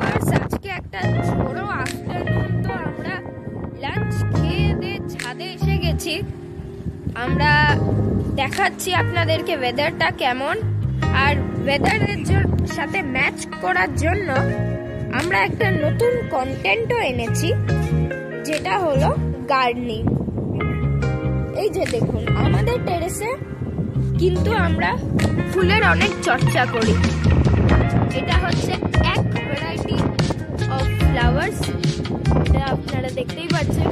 Viewers, আজকে একটা ঝোড়ো আফটারনুন, তো আমরা লাঞ্চ খেয়ে দিয়ে ছাদে এসে গেছি। আমরা দেখাচ্ছি আপনাদেরকে ওয়েদারটা কেমন, আর ওয়েদারের সাথে ম্যাচ করার জন্য আমরা একটা নতুন কন্টেন্টও এনেছি, যেটা হলো গার্ডেনিং। এই যে দেখুন, আমাদের টেরেসে কিন্তু আমরা ফুলের অনেক চর্চা করি। এটা হচ্ছে এক ভ্যারাইটি অফ ফ্লাওয়ার্স, এটা আপনারা দেখতেই পাচ্ছেন।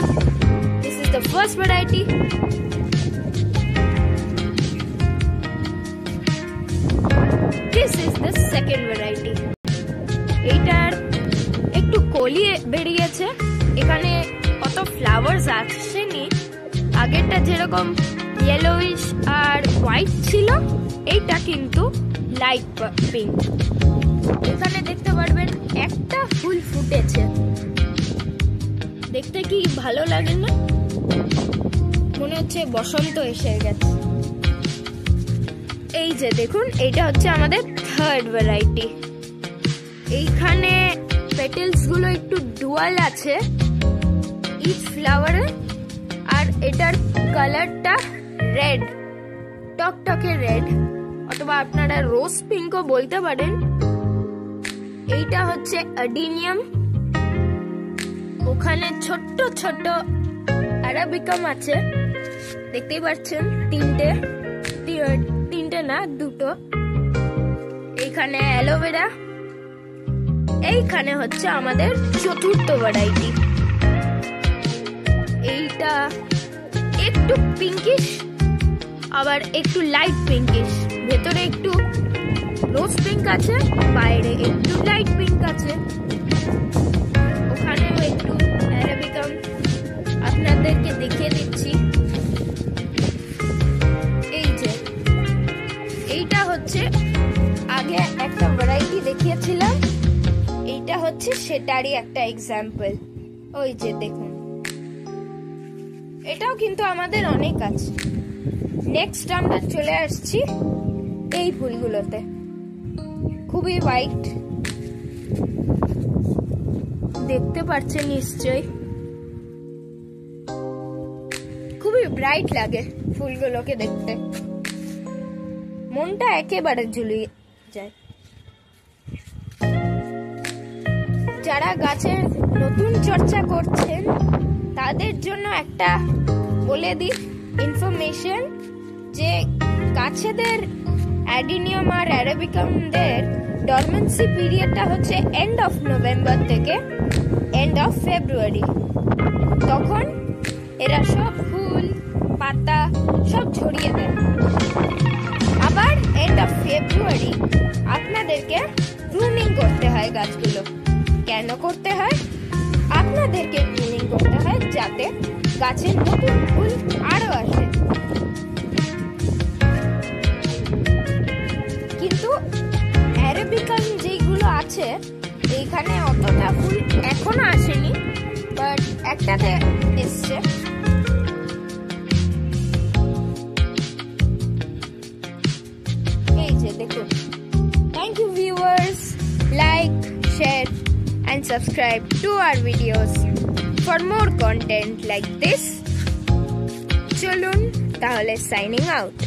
This is the first variety. This is the second variety. এইটার একটু কলি বেরিয়েছে, এখানে অত ফ্লাওয়ার্স আসেনি। আগেরটা যেরকম ইয়েলোইশ আর হোয়াইট ছিল, এইটা কিন্তু লাইট পিঙ্ক। এখানে দেখতে পারবেন একটা ফুল ফুটেছে, দেখতে কি ভালো লাগে না? মনে হচ্ছে বসন্ত এসে গেছে। এই যে দেখুন, এইটা হচ্ছে আমাদের থার্ড ভ্যারাইটি। এইখানে পেটেলস গুলো একটু ডুয়াল আছে ইচ ফ্লাওয়ারে, আর এটার কালারটা রেড, টকটকে রেড, অথবা আপনারা রোজ পিঙ্কও বলতে পারেন। এইটা হচ্ছে অ্যাডিনিয়াম। ওখানে ছোট্ট ছোট্ট অ্যারাবিকাম আছে, দেখতেই পাচ্ছেন, তিনটে না, দুটো। এইখানে অ্যালোভেরা। এইখানে হচ্ছে আমাদের চতুর্থ ভ্যারাইটি। এইটা একটু পিঙ্কিশ, আবার একটু লাইট পিঙ্কিশ, ভেতরে একটু রোজ পিঙ্ক আছে, বাইরে একটু লাইট পিঙ্ক আছে। ওখানেও একটু অ্যারাবিকাম আপনাদেরকে দেখিয়ে দিচ্ছি। এই যে এইটা হচ্ছে আগে একটা ভ্যারাইটি দেখিয়েছিলাম, এইটা হচ্ছে সেটারই একটা এক্সাম্পল। ওই যে দেখুন, এটাও কিন্তু আমাদের অনেক আছে। নেক্সট আমরা চলে আসছি এই ফুলগুলোতে, খুবই হোয়াইট, দেখতে পাচ্ছেন নিশ্চয়ই, খুবই ব্রাইট লাগে ফুলগুলোকে দেখতে, মনটা একেবারে ঝুলিয়ে যায়। যারা গাছের নতুন চর্চা করছেন তাদের জন্য একটা বলে দিই ইনফরমেশন, যে গাছেদের অ্যাডিনিয়াম আর অ্যারাবিকামদের ডরমেন্সি পিরিয়ডটা হচ্ছে এন্ড অফ নভেম্বর থেকে এন্ড অফ ফেব্রুয়ারি। তখন এরা সব ফুল পাতা সব ঝরিয়ে দেয়। আবার এন্ড অফ ফেব্রুয়ারি আপনাদেরকে প্রুনিং করতে হয় গাছগুলো। কেন করতে হয়? আপনাদেরকে প্রুনিং করতে হয় যাতে গাছের নতুন ফুল আরো আসে। কিন্তু অ্যারাবিকাম যেগুলো আছে, এইখানে অতটা ফুল এখনো আসেনি, বাট একটাতে এসছে। এই যে দেখুন। Thank you viewers, like, share and subscribe to our videos for more content like this. চলুন তাহলে সাইনিং আউট।